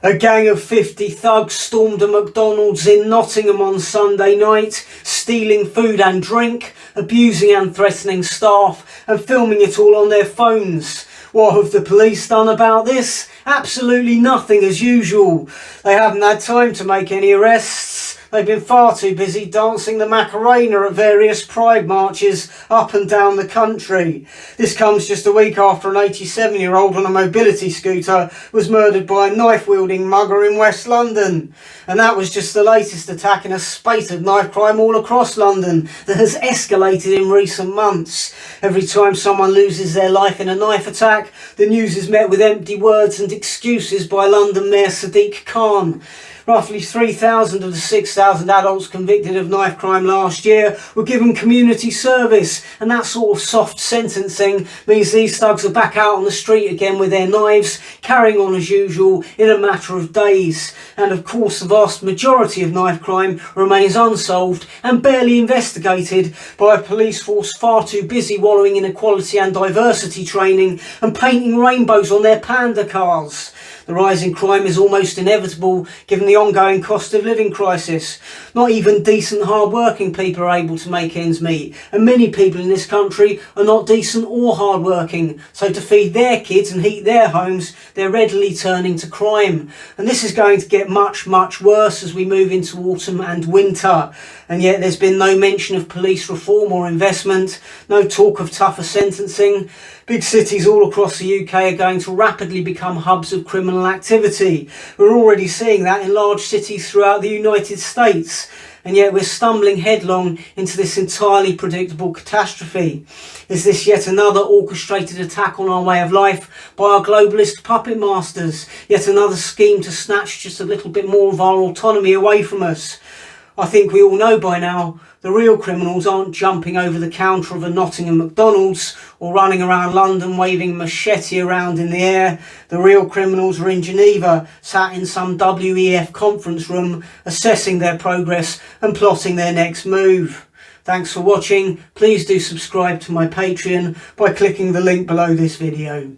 A gang of 50 thugs stormed a McDonald's in Nottingham on Sunday night, stealing food and drink, abusing and threatening staff, and filming it all on their phones. What have the police done about this? Absolutely nothing, as usual. They haven't had time to make any arrests. They've been far too busy dancing the Macarena at various pride marches up and down the country. This comes just a week after an 87-year-old on a mobility scooter was murdered by a knife-wielding mugger in West London. And that was just the latest attack in a spate of knife crime all across London that has escalated in recent months. Every time someone loses their life in a knife attack, the news is met with empty words and excuses by London Mayor Sadiq Khan. Roughly 3,000 of the 6,000 adults convicted of knife crime last year were given community service, and that sort of soft sentencing means these thugs are back out on the street again with their knives, carrying on as usual in a matter of days. And of course the vast majority of knife crime remains unsolved and barely investigated by a police force far too busy wallowing in equality and diversity training and painting rainbows on their panda cars. The rise in crime is almost inevitable given the ongoing cost of living crisis. Not even decent hard-working people are able to make ends meet, and many people in this country are not decent or hard-working, so to feed their kids and heat their homes, they're readily turning to crime. And this is going to get much, much worse as we move into autumn and winter. And yet there's been no mention of police reform or investment, no talk of tougher sentencing. Big cities all across the UK are going to rapidly become hubs of criminal activity. We're already seeing that in large cities throughout the United States. And yet we're stumbling headlong into this entirely predictable catastrophe. Is this yet another orchestrated attack on our way of life by our globalist puppet masters? Yet another scheme to snatch just a little bit more of our autonomy away from us? I think we all know by now the real criminals aren't jumping over the counter of a Nottingham McDonald's or running around London waving a machete around in the air. The real criminals are in Geneva, sat in some WEF conference room, assessing their progress and plotting their next move. Thanks for watching. Please do subscribe to my Patreon by clicking the link below this video.